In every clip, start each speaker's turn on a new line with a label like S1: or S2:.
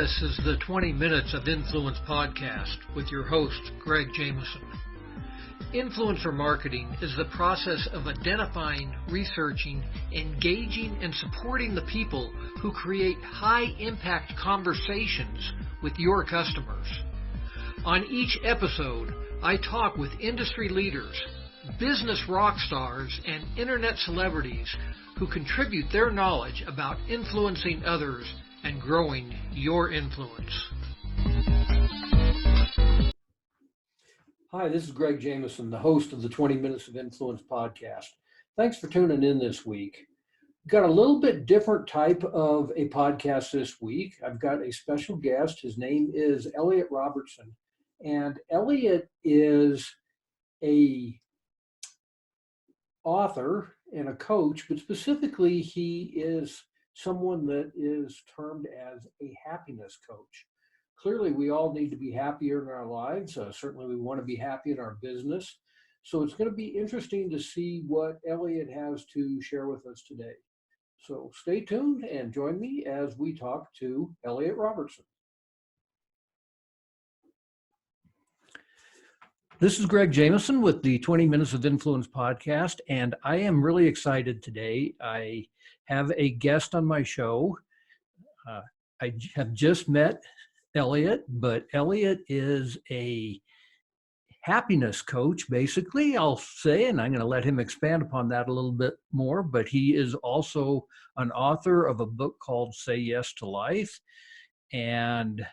S1: This is the 20 Minutes of Influence podcast with your host, Greg Jameson. Influencer marketing is the process of identifying, researching, engaging, and supporting the people who create high-impact conversations with your customers. On each episode, I talk with industry leaders, business rock stars, and internet celebrities who contribute their knowledge about influencing others and growing your influence. Hi, this is Greg Jameson, the host of the 20 Minutes of Influence podcast. Thanks for tuning in this week. Got a little bit different type of a podcast this week. I've got a special guest. His name is Elliott Robertson. And Elliott is a author and a coach, but specifically he is someone that is termed as a happiness coach. Clearly, we all need to be happier in our lives. Certainly, we want to be happy in our business. So it's going to be interesting to see what Elliott has to share with us today. So stay tuned and join me as we talk to Elliott Robertson. This is Greg Jameson with the 20 Minutes of Influence podcast, and I am really excited today. I have a guest on my show. I have just met Elliott, but Elliott is a happiness coach, basically, I'll say, and I'm going to let him expand upon that a little bit more, but he is also an author of a book called Say Yes to Life. And,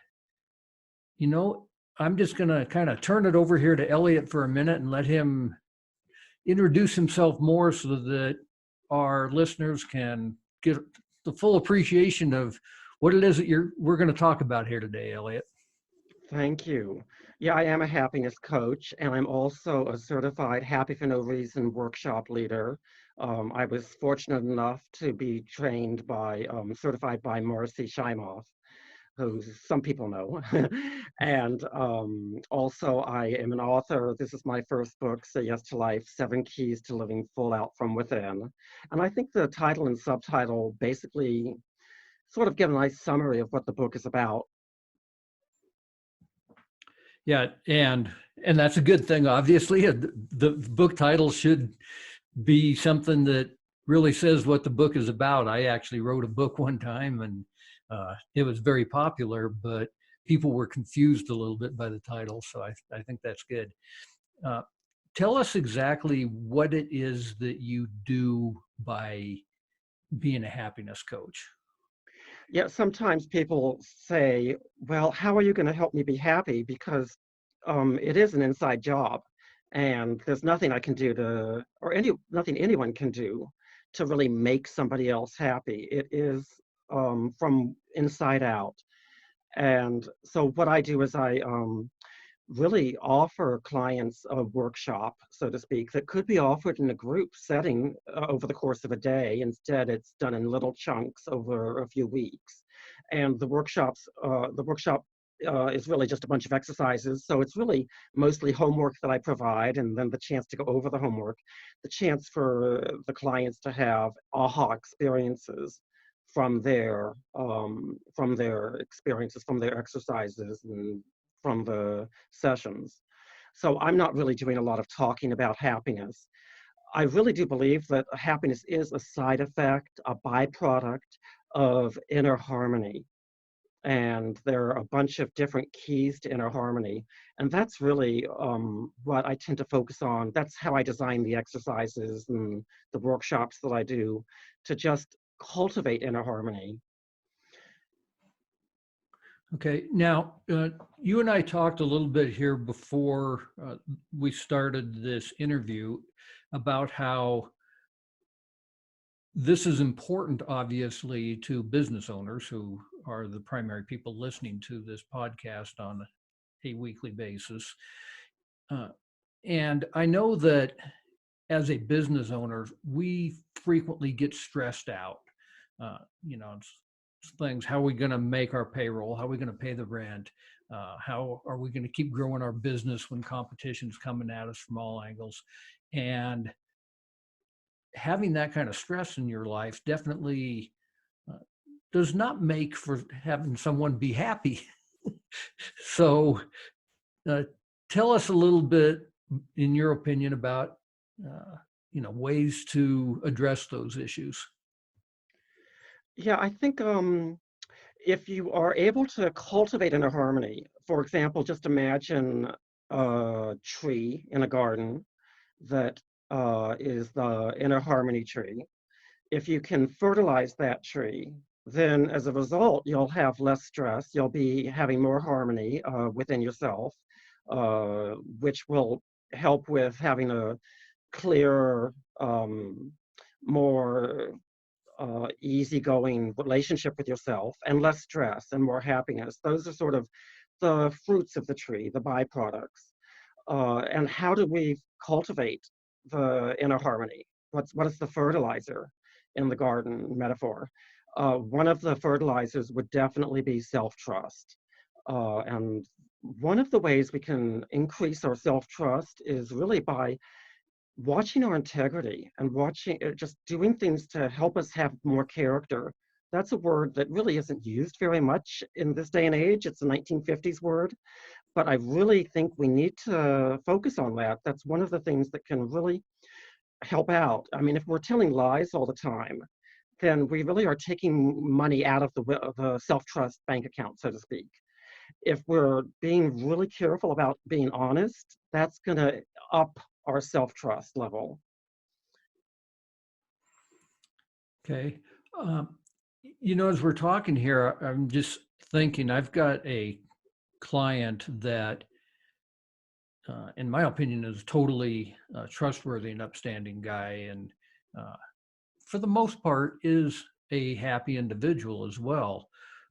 S1: you know, I'm just going to kind of turn it over here to Elliott for a minute and let him introduce himself more so that our listeners can get the full appreciation of what it is that we're going to talk about here today, Elliott.
S2: Thank you. Yeah, I am a happiness coach, and I'm also a certified Happy for No Reason workshop leader. I was fortunate enough to be trained by, certified by Marcy Shimoff, who some people know. And also I am an author. This is my first book, Say Yes to Life, 7 Keys to Living Full Out from Within. And I think the title and subtitle basically sort of give a nice summary of what the book is about.
S1: Yeah, and that's a good thing, obviously. The book title should be something that really says what the book is about. I actually wrote a book one time, and it was very popular, but people were confused a little bit by the title, so I think that's good. Tell us exactly what it is that you do by being a happiness coach.
S2: Yeah, sometimes people say, well, how are you going to help me be happy? Because it is an inside job, and there's nothing I can do nothing anyone can do to really make somebody else happy. It is from inside out. And so what I do is I really offer clients a workshop, so to speak, that could be offered in a group setting over the course of a day. Instead, it's done in little chunks over a few weeks. And the workshop is really just a bunch of exercises. So it's really mostly homework that I provide, and then the chance to go over the homework, the chance for the clients to have aha experiences from their experiences, from their exercises, and from the sessions. So I'm not really doing a lot of talking about happiness. I really do believe that happiness is a side effect, a byproduct of inner harmony. And there are a bunch of different keys to inner harmony. And that's really what I tend to focus on. That's how I design the exercises and the workshops that I do, to just cultivate inner harmony.
S1: Okay, now you and I talked a little bit here before we started this interview about how this is important, obviously, to business owners who are the primary people listening to this podcast on a weekly basis. And I know that as a business owner, we frequently get stressed out. Things, how are we going to make our payroll? How are we going to pay the rent? How are we going to keep growing our business when competition's coming at us from all angles? And having that kind of stress in your life definitely does not make for having someone be happy. So uh, tell us a little bit, in your opinion, about ways to address those issues.
S2: Yeah, I think if you are able to cultivate inner harmony, for example, just imagine a tree in a garden that is the inner harmony tree. If you can fertilize that tree, then as a result, you'll have less stress. You'll be having more harmony within yourself, which will help with having a clearer, more easygoing relationship with yourself and less stress and more happiness. Those are sort of the fruits of the tree, the byproducts. And how do we cultivate the inner harmony? What is the fertilizer in the garden metaphor? One of the fertilizers would definitely be self-trust. And one of the ways we can increase our self-trust is really by watching our integrity and watching just doing things to help us have more character. That's a word that really isn't used very much in this day and age. It's a 1950s word, but I really think we need to focus on that. That's one of the things that can really help out. I mean, if we're telling lies all the time, then we really are taking money out of the self-trust bank account, so to speak. If we're being really careful about being honest, that's going to up our self-trust level.
S1: Okay. Um, as we're talking here, I'm just thinking I've got a client that, in my opinion, is totally trustworthy and upstanding guy, and uh, for the most part is a happy individual as well.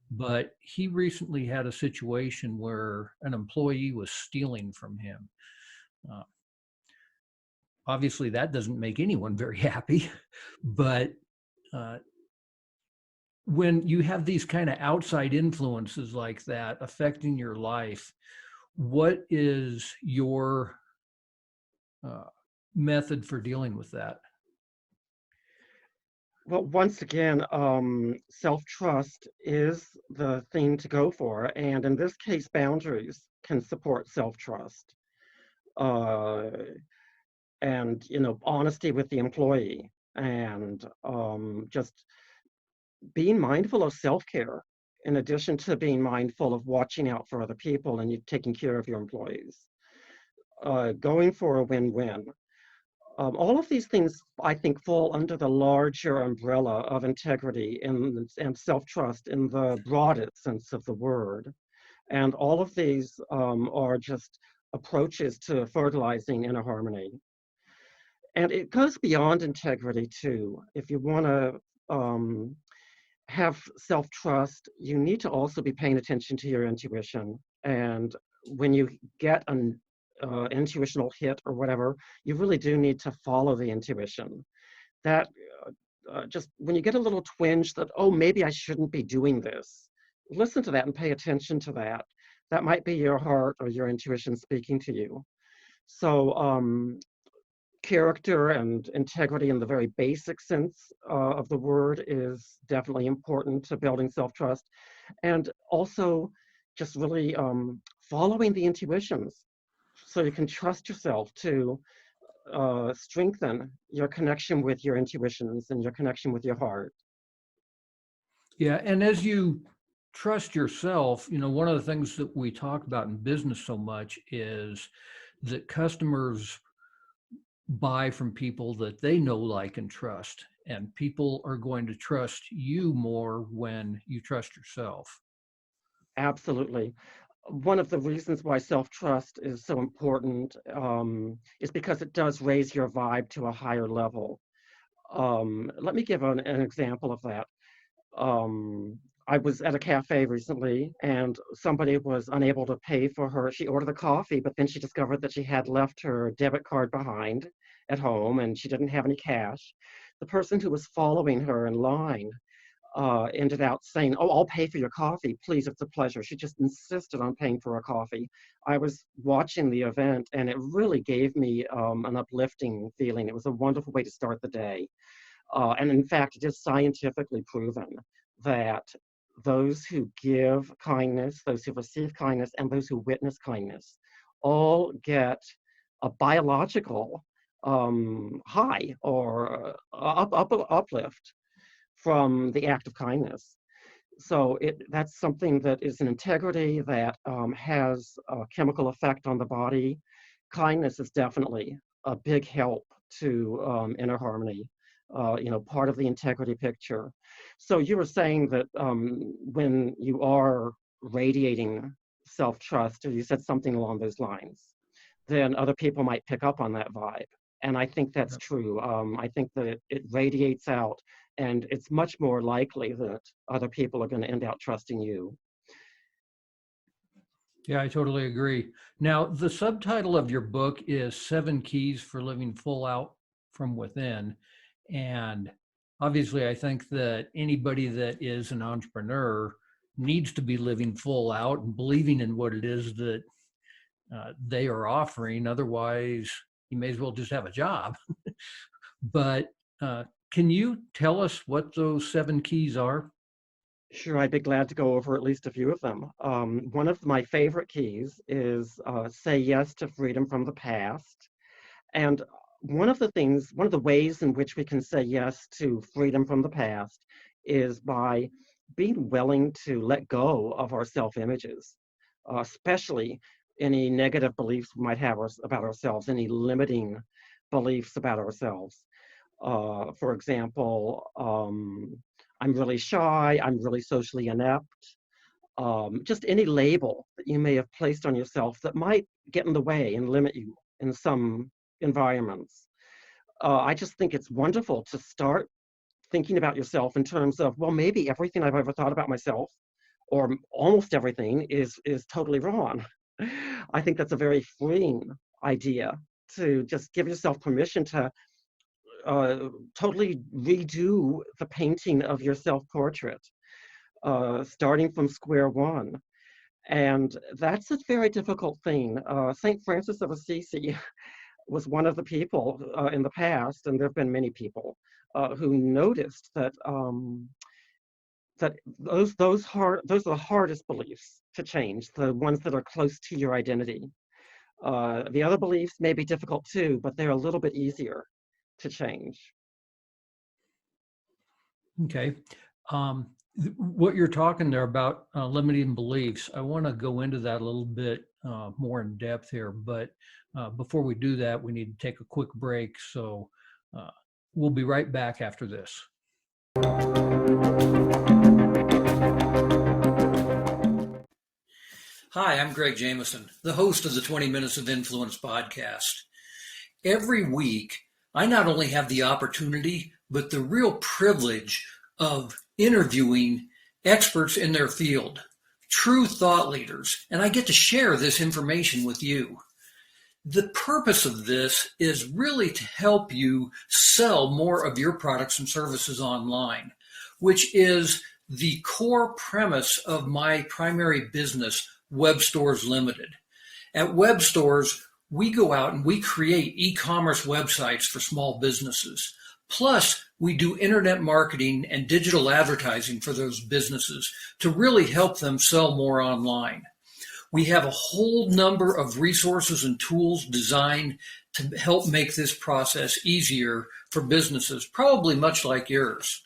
S1: But he recently had a situation where an employee was stealing from him. Uh, Obviously, that doesn't make anyone very happy, but uh, when you have these kind of outside influences like that affecting your life, what is your uh, method for dealing with that?
S2: Well, once again, self-trust is the thing to go for, and in this case, boundaries can support self-trust. Uh, and honesty with the employee, and just being mindful of self-care, in addition to being mindful of watching out for other people and you taking care of your employees. Going for a win-win. All of these things, I think, fall under the larger umbrella of integrity and self-trust in the broadest sense of the word. And all of these are just approaches to fertilizing inner harmony. And it goes beyond integrity, too. If you want to have self-trust, you need to also be paying attention to your intuition. And when you get an intuitional hit or whatever, you really do need to follow the intuition. That just when you get a little twinge that, oh, maybe I shouldn't be doing this, listen to that and pay attention to that. That might be your heart or your intuition speaking to you. So character and integrity in the very basic sense of the word is definitely important to building self-trust. And also just really following the intuitions so you can trust yourself to strengthen your connection with your intuitions and your connection with your heart.
S1: Yeah, and as you trust yourself, one of the things that we talk about in business so much is that customers buy from people that they know, like, and trust. And people are going to trust you more when you trust yourself.
S2: Absolutely. One of the reasons why self-trust is so important is because it does raise your vibe to a higher level. Let me give an example of that. Um, I was at a cafe recently and somebody was unable to pay for her. She ordered the coffee, but then she discovered that she had left her debit card behind at home and she didn't have any cash. The person who was following her in line ended out saying, "Oh, I'll pay for your coffee. Please, it's a pleasure." She just insisted on paying for her coffee. I was watching the event and it really gave me an uplifting feeling. It was a wonderful way to start the day. And in fact, it is scientifically proven that those who give kindness, those who receive kindness, and those who witness kindness all get a biological high or uplift from the act of kindness. So that's something that is an integrity that has a chemical effect on the body. Kindness is definitely a big help to inner harmony, part of the integrity picture. So you were saying that when you are radiating self-trust, or you said something along those lines, then other people might pick up on that vibe. And I think that's true. I think that it radiates out, and it's much more likely that other people are going to end up trusting you.
S1: Yeah, I totally agree. Now, the subtitle of your book is Seven Keys for Living Full Out from Within. And obviously, I think that anybody that is an entrepreneur needs to be living full out and believing in what it is that they are offering. Otherwise, you may as well just have a job. But can you tell us what those seven keys are?
S2: Sure, I'd be glad to go over at least a few of them. One of my favorite keys is say yes to freedom from the past. And one of the ways in which we can say yes to freedom from the past is by being willing to let go of our self-images, especially any negative beliefs we might have about ourselves, any limiting beliefs about ourselves. For example, I'm really shy, I'm really socially inept, just any label that you may have placed on yourself that might get in the way and limit you in some environments. I just think it's wonderful to start thinking about yourself in terms of, well, maybe everything I've ever thought about myself, or almost everything, is totally wrong. I think that's a very freeing idea, to just give yourself permission to totally redo the painting of your self-portrait, starting from square one. And that's a very difficult thing. St. Francis of Assisi was one of the people in the past, and there have been many people who noticed that that those are the hardest beliefs to change, the ones that are close to your identity. The other beliefs may be difficult too, but they're a little bit easier to change.
S1: Okay. What you're talking there about limiting beliefs, I want to go into that a little bit more in depth here. But before we do that, we need to take a quick break. So we'll be right back after this. Hi, I'm Greg Jameson, the host of the 20 Minutes of Influence podcast. Every week, I not only have the opportunity, but the real privilege of interviewing experts in their field, true thought leaders, and I get to share this information with you. The purpose of this is really to help you sell more of your products and services online, which is the core premise of my primary business, Web Stores Limited. At Web Stores, we go out and we create e-commerce websites for small businesses. Plus, we do internet marketing and digital advertising for those businesses to really help them sell more online. We have a whole number of resources and tools designed to help make this process easier for businesses, probably much like yours.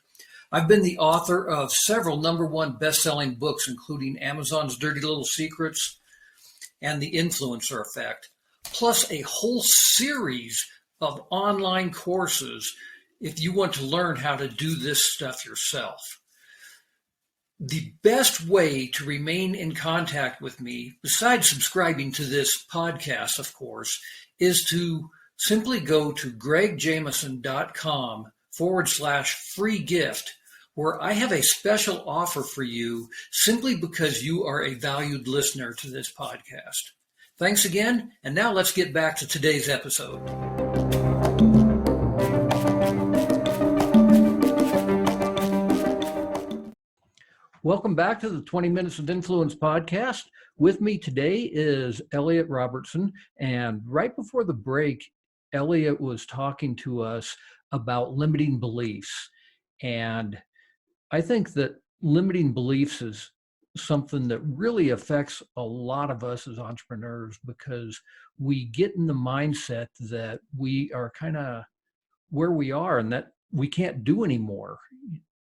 S1: I've been the author of several #1 best-selling books, including Amazon's Dirty Little Secrets and The Influencer Effect, plus a whole series of online courses if you want to learn how to do this stuff yourself. The best way to remain in contact with me, besides subscribing to this podcast, of course, is to simply go to gregjameson.com/free gift, where I have a special offer for you simply because you are a valued listener to this podcast. Thanks again, and now let's get back to today's episode. Welcome back to the 20 Minutes of Influence podcast. With me today is Elliott Robertson, and right before the break, Elliott was talking to us about limiting beliefs. And I think that limiting beliefs is something that really affects a lot of us as entrepreneurs, because we get in the mindset that we are kind of where we are and that we can't do anymore.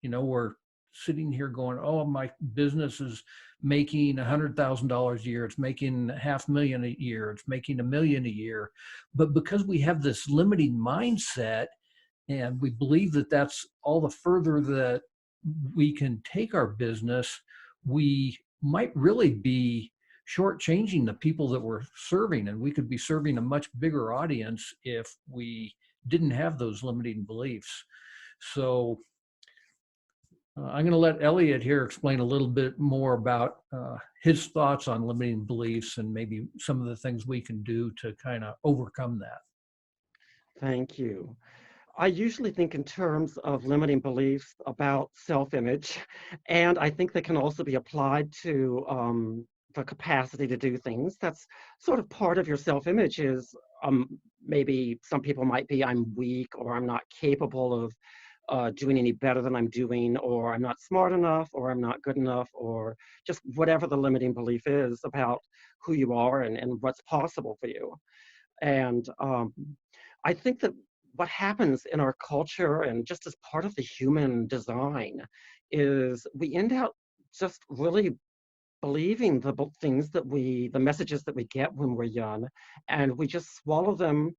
S1: We're sitting here going, oh, my business is making $100,000 a year. It's making $500,000 a year. It's making $1 million a year. But because we have this limiting mindset and we believe that that's all the further that we can take our business, we might really be shortchanging the people that we're serving. And we could be serving a much bigger audience if we didn't have those limiting beliefs. So I'm going to let Elliott here explain a little bit more about his thoughts on limiting beliefs and maybe some of the things we can do to kind of overcome that.
S2: Thank you. I usually think in terms of limiting beliefs about self-image, and I think they can also be applied to the capacity to do things. That's sort of part of your self-image is maybe some people might be I'm weak or I'm not capable of doing any better than I'm doing, or I'm not smart enough, or I'm not good enough, or just whatever the limiting belief is about who you are and what's possible for you. And I think that what happens in our culture and just as part of the human design is we end up just really believing the messages that we get when we're young, and we just swallow them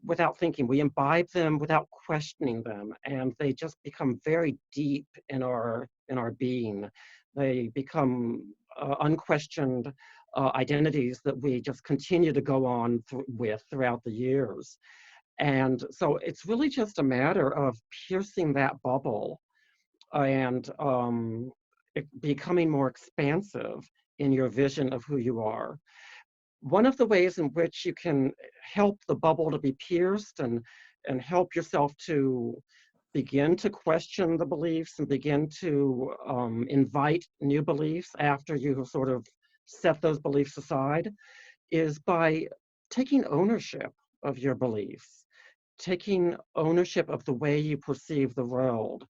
S2: without thinking. We imbibe them without questioning them, and they just become very deep in our being. They become unquestioned identities that we just continue to go on with throughout the years. And so it's really just a matter of piercing that bubble and becoming more expansive in your vision of who you are. One of the ways in which you can help the bubble to be pierced and help yourself to begin to question the beliefs and begin to invite new beliefs after you sort of set those beliefs aside is by taking ownership of your beliefs, taking ownership of the way you perceive the world.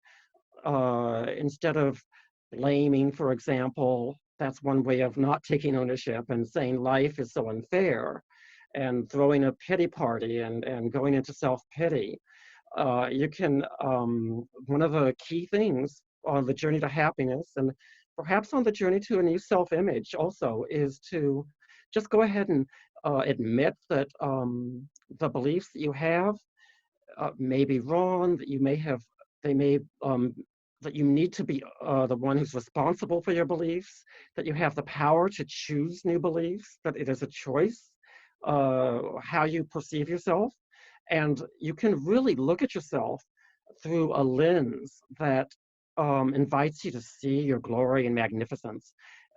S2: Instead of blaming, for example, that's one way of not taking ownership and saying life is so unfair and throwing a pity party and going into self-pity. You can, one of the key things on the journey to happiness and perhaps on the journey to a new self-image also is to just go ahead and admit that the beliefs that you have may be wrong, that you may have, they may, that you need to be the one who's responsible for your beliefs, that you have the power to choose new beliefs, that it is a choice how you perceive yourself. And you can really look at yourself through a lens that invites you to see your glory and magnificence.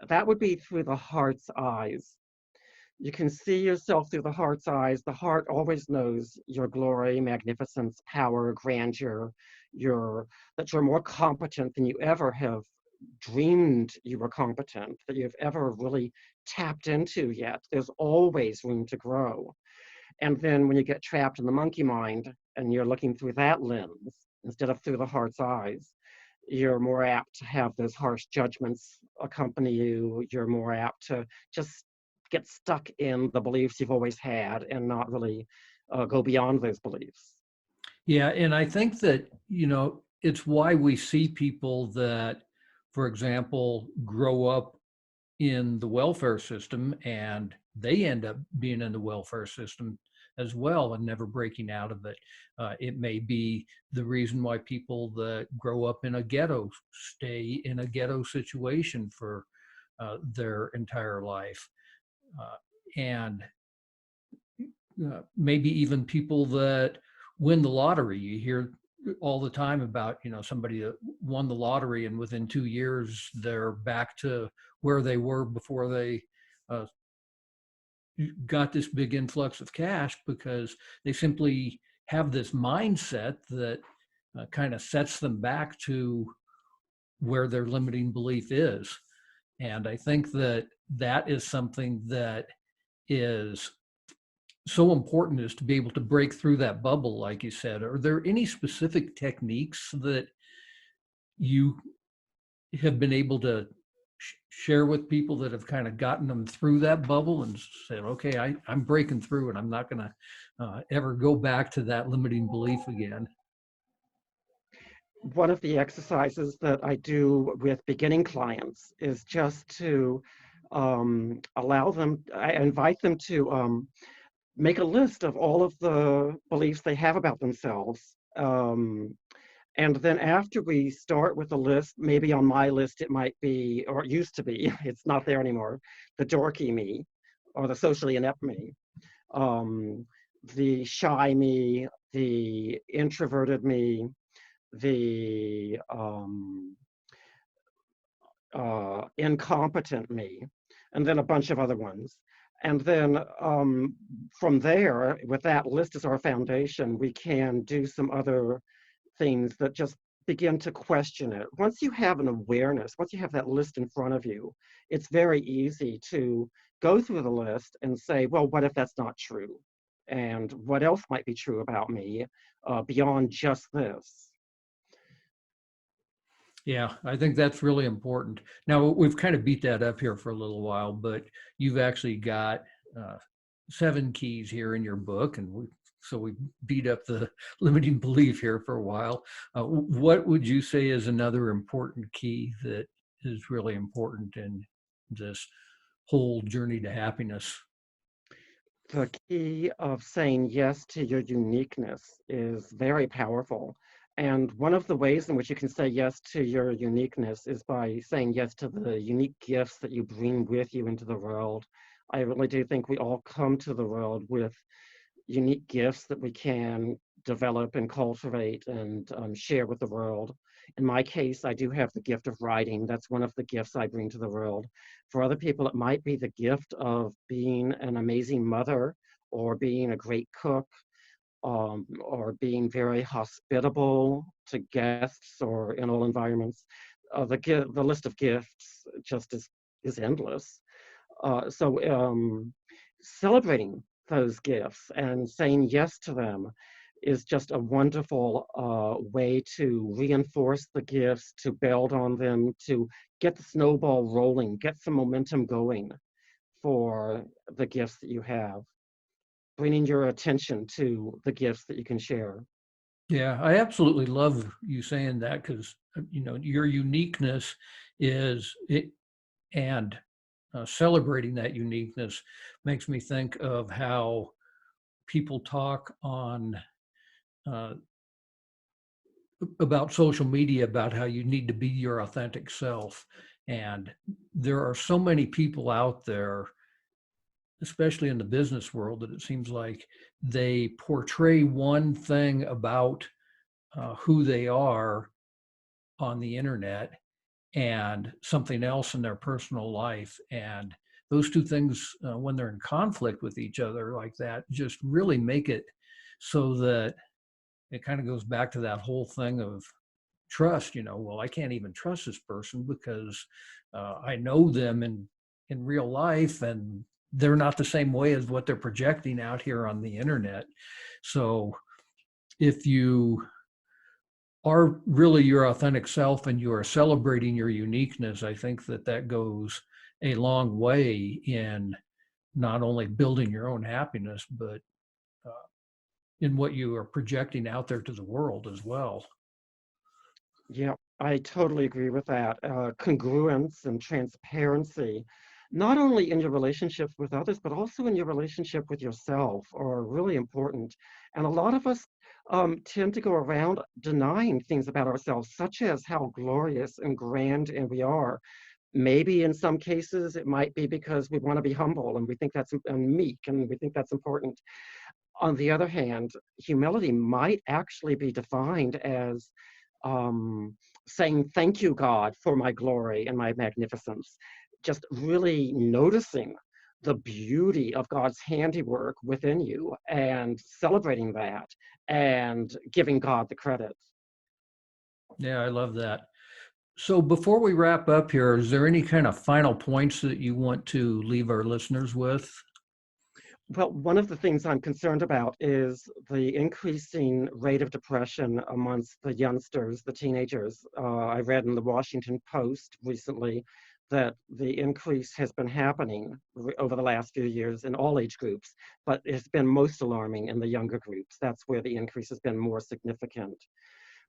S2: That would be through the heart's eyes. You can see yourself through the heart's eyes. The heart always knows your glory, magnificence, power, grandeur, that you're more competent than you ever have dreamed you were competent, that you've ever really tapped into yet. There's always room to grow. And then when you get trapped in the monkey mind and you're looking through that lens instead of through the heart's eyes, you're more apt to have those harsh judgments accompany you. You're more apt to just get stuck in the beliefs you've always had and not really go beyond those beliefs.
S1: Yeah, and I think that, it's why we see people that, for example, grow up in the welfare system and they end up being in the welfare system as well and never breaking out of it. It may be the reason why people that grow up in a ghetto stay in a ghetto situation for their entire life. And maybe even people that win the lottery. You hear all the time about, somebody that won the lottery and within 2 years they're back to where they were before they got this big influx of cash, because they simply have this mindset that kind of sets them back to where their limiting belief is. And I think that that is something that is so important, is to be able to break through that bubble, like you said. Are there any specific techniques that you have been able to share with people that have kind of gotten them through that bubble and said, okay, I'm breaking through and I'm not going to ever go back to that limiting belief again?
S2: One of the exercises that I do with beginning clients is just to I invite them to make a list of all of the beliefs they have about themselves. And then after we start with a list, maybe on my list it might be, or it used to be, it's not there anymore, the dorky me or the socially inept me, um, the shy me, the introverted me, the incompetent me, and then a bunch of other ones. And then from there, with that list as our foundation, we can do some other things that just begin to question it. Once you have an awareness, once you have that list in front of you, it's very easy to go through the list and say, well, what if that's not true? And what else might be true about me beyond just this?
S1: Yeah, I think that's really important. Now, we've kind of beat that up here for a little while, but you've actually got uh, 7 keys here in your book, and so we beat up the limiting belief here for a while. What would you say is another important key that is really important in this whole journey to happiness?
S2: The key of saying yes to your uniqueness is very powerful. And one of the ways in which you can say yes to your uniqueness is by saying yes to the unique gifts that you bring with you into the world. I really do think we all come to the world with unique gifts that we can develop and cultivate and share with the world. In my case, I do have the gift of writing. That's one of the gifts I bring to the world. For other people, it might be the gift of being an amazing mother or being a great cook or being very hospitable to guests or in all environments. The list of gifts just is endless. So celebrating those gifts and saying yes to them is just a wonderful way to reinforce the gifts, to build on them, to get the snowball rolling, get some momentum going for the gifts that you have, bringing your attention to the gifts that you can share.
S1: Yeah, I absolutely love you saying that because your uniqueness is it, and celebrating that uniqueness makes me think of how people talk on uh, about social media about how you need to be your authentic self. And there are so many people out there, especially in the business world, that it seems like they portray one thing about who they are on the internet and something else in their personal life. And those two things, when they're in conflict with each other like that, just really make it so that it kind of goes back to that whole thing of trust. Well, I can't even trust this person because I know them in real life, and they're not the same way as what they're projecting out here on the internet. So if you are really your authentic self and you are celebrating your uniqueness, I think that that goes a long way in not only building your own happiness, but uh, in what you are projecting out there to the world as well.
S2: Yeah, I totally agree with that. Congruence and transparency, not only in your relationships with others, but also in your relationship with yourself, are really important. And a lot of us tend to go around denying things about ourselves, such as how glorious and grand and we are. Maybe in some cases it might be because we want to be humble and we think that's and meek and we think that's important. On the other hand, humility might actually be defined as saying, thank you, God, for my glory and my magnificence. Just really noticing the beauty of God's handiwork within you and celebrating that and giving God the credit.
S1: Yeah, I love that. So before we wrap up here, is there any kind of final points that you want to leave our listeners with?
S2: Well, one of the things I'm concerned about is the increasing rate of depression amongst the youngsters, the teenagers. I read in the Washington Post recently that the increase has been happening over the last few years in all age groups, but it's been most alarming in the younger groups. That's where the increase has been more significant.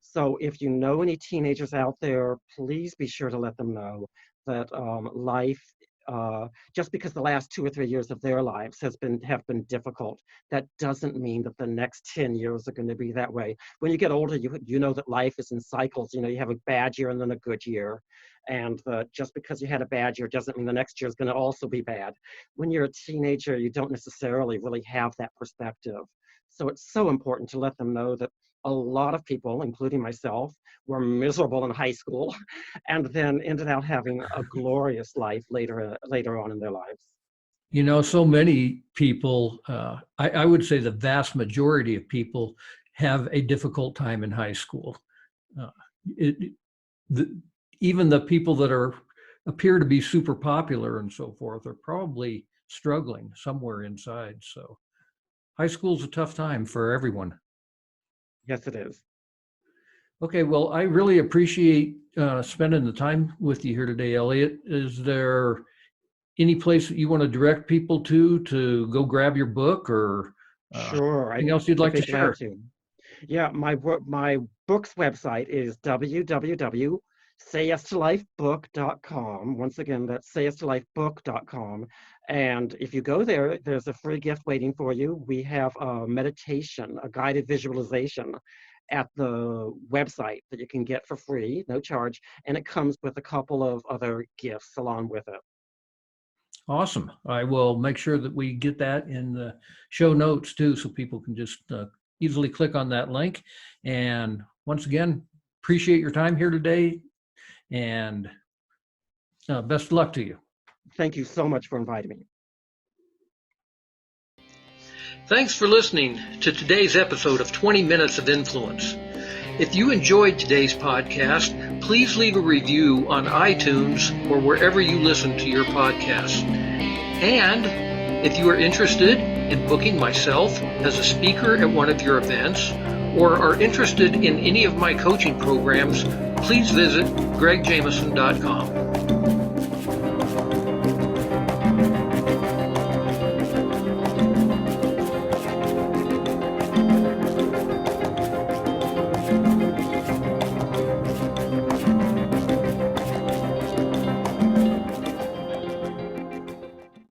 S2: So if you know any teenagers out there, please be sure to let them know that life, just because the last 2 or 3 years of their lives have been difficult, that doesn't mean that the next 10 years are going to be that way. When you get older, you know that life is in cycles. You have a bad year and then a good year. And just because you had a bad year doesn't mean the next year is going to also be bad. When you're a teenager, you don't necessarily really have that perspective. So it's so important to let them know that a lot of people, including myself, were miserable in high school and then ended up having a glorious life later on in their lives.
S1: So many people, I would say the vast majority of people have a difficult time in high school. Uh, it, the, Even the people that appear to be super popular and so forth are probably struggling somewhere inside. So high school's a tough time for everyone.
S2: Yes, it is.
S1: Okay, well, I really appreciate spending the time with you here today, Elliott. Is there any place that you want to direct people to go grab your book, or
S2: Sure,
S1: anything else you'd
S2: I'd
S1: like
S2: be
S1: to
S2: glad
S1: share?
S2: to. Yeah, my book's website is www.sayyestolifebook.com. Once again, that's sayyestolifebook.com. And if you go there, there's a free gift waiting for you. We have a meditation, a guided visualization at the website that you can get for free, no charge, and it comes with a couple of other gifts along with it.
S1: Awesome. I will make sure that we get that in the show notes too, so people can just easily click on that link. And once again, appreciate your time here today, and best of luck to you.
S2: Thank you so much for inviting me.
S1: Thanks for listening to today's episode of 20 Minutes of Influence. If you enjoyed today's podcast, please leave a review on iTunes or wherever you listen to your podcasts. And if you are interested in booking myself as a speaker at one of your events, or are interested in any of my coaching programs, please visit gregjameson.com.